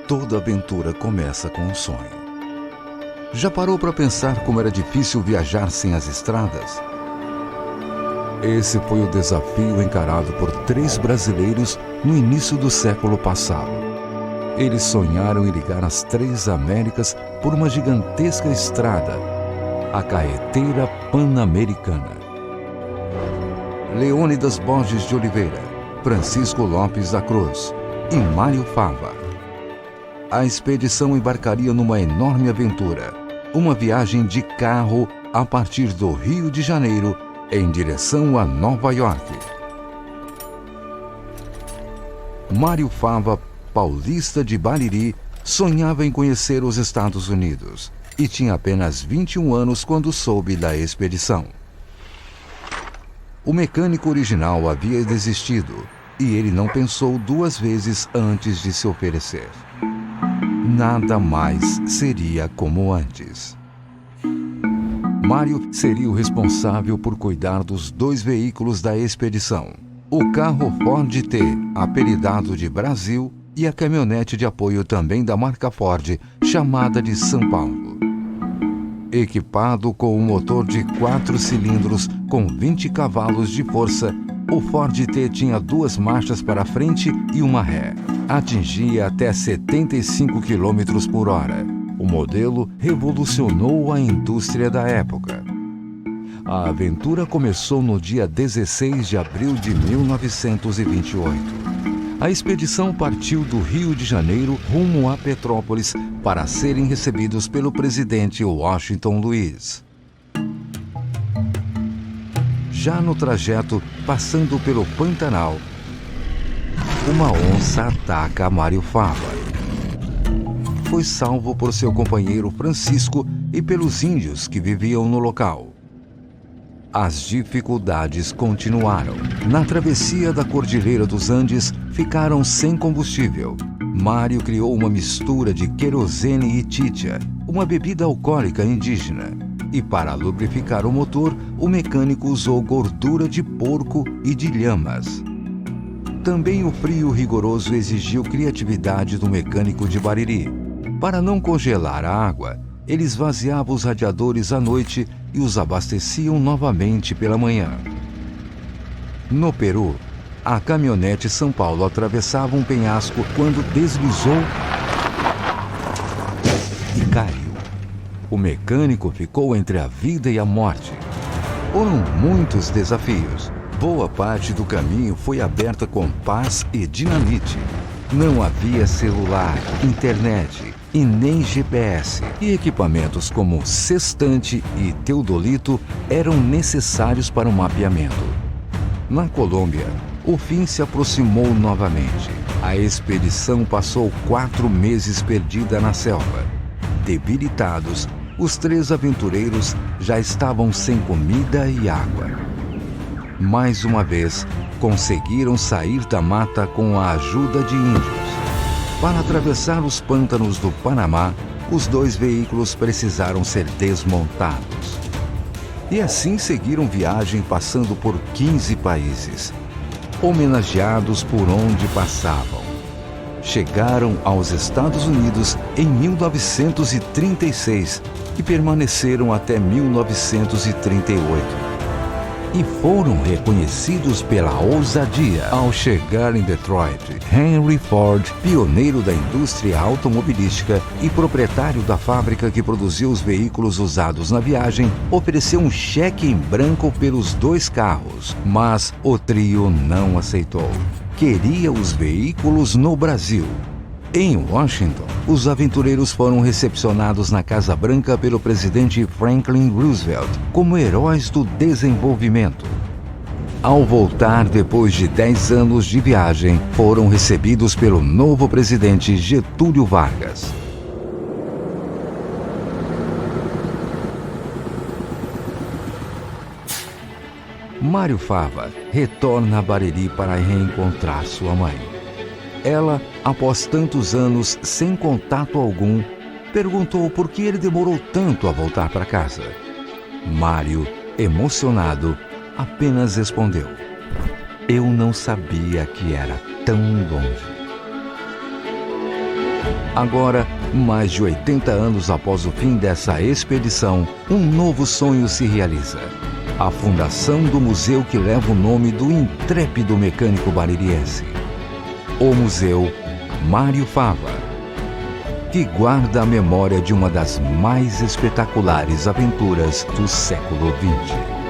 Toda aventura começa com um sonho. Já parou para pensar como era difícil viajar sem as estradas? Esse foi o desafio encarado por 3 brasileiros no início do século passado. Eles sonharam em ligar as 3 Américas por uma gigantesca estrada, a Carretera Pan-Americana. Leônidas Borges de Oliveira, Francisco Lopes da Cruz e Mário Fava. A expedição embarcaria numa enorme aventura, uma viagem de carro a partir do Rio de Janeiro em direção a Nova York. Mário Fava, paulista de Bariri, sonhava em conhecer os Estados Unidos e tinha apenas 21 anos quando soube da expedição. O mecânico original havia desistido e ele não pensou 2 vezes antes de se oferecer. Nada mais seria como antes. Mário seria o responsável por cuidar dos 2 veículos da expedição: o carro Ford T, apelidado de Brasil, e a caminhonete de apoio também da marca Ford, chamada de São Paulo. Equipado com um motor de 4 cilindros com 20 cavalos de força, o Ford T tinha 2 marchas para frente e uma ré. Atingia até 75 km por hora. O modelo revolucionou a indústria da época. A aventura começou no dia 16 de abril de 1928. A expedição partiu do Rio de Janeiro rumo a Petrópolis para serem recebidos pelo presidente Washington Luiz. Já no trajeto, passando pelo Pantanal, uma onça ataca Mário Fava. Foi salvo por seu companheiro Francisco e pelos índios que viviam no local. As dificuldades continuaram. Na travessia da Cordilheira dos Andes, ficaram sem combustível. Mário criou uma mistura de querosene e chicha, uma bebida alcoólica indígena. E para lubrificar o motor, o mecânico usou gordura de porco e de lhamas. Também o frio rigoroso exigiu criatividade do mecânico de Bariri. Para não congelar a água, ele esvaziava os radiadores à noite e os abasteciam novamente pela manhã. No Peru, a caminhonete São Paulo atravessava um penhasco quando deslizou e caiu. O mecânico ficou entre a vida e a morte. Foram muitos desafios. Boa parte do caminho foi aberta com pás e dinamite. Não havia celular, internet e nem GPS. E equipamentos como sextante e teodolito eram necessários para o mapeamento. Na Colômbia, o fim se aproximou novamente. A expedição passou 4 meses perdida na selva. Debilitados, os 3 aventureiros já estavam sem comida e água. Mais uma vez, conseguiram sair da mata com a ajuda de índios. Para atravessar os pântanos do Panamá, os 2 veículos precisaram ser desmontados. E assim seguiram viagem passando por 15 países, homenageados por onde passavam. Chegaram aos Estados Unidos em 1936 e permaneceram até 1938. E foram reconhecidos pela ousadia. Ao chegar em Detroit, Henry Ford, pioneiro da indústria automobilística e proprietário da fábrica que produziu os veículos usados na viagem, ofereceu um cheque em branco pelos 2 carros, mas o trio não aceitou. Queria os veículos no Brasil. Em Washington, os aventureiros foram recepcionados na Casa Branca pelo presidente Franklin Roosevelt como heróis do desenvolvimento. Ao voltar depois de 10 anos de viagem, foram recebidos pelo novo presidente Getúlio Vargas. Mário Fava retorna a Bariri para reencontrar sua mãe. Ela, após tantos anos sem contato algum, perguntou por que ele demorou tanto a voltar para casa. Mário, emocionado, apenas respondeu: "Eu não sabia que era tão longe." Agora, mais de 80 anos após o fim dessa expedição, um novo sonho se realiza. A fundação do museu que leva o nome do intrépido mecânico baririense. O Museu Mário Fava, que guarda a memória de uma das mais espetaculares aventuras do século XX.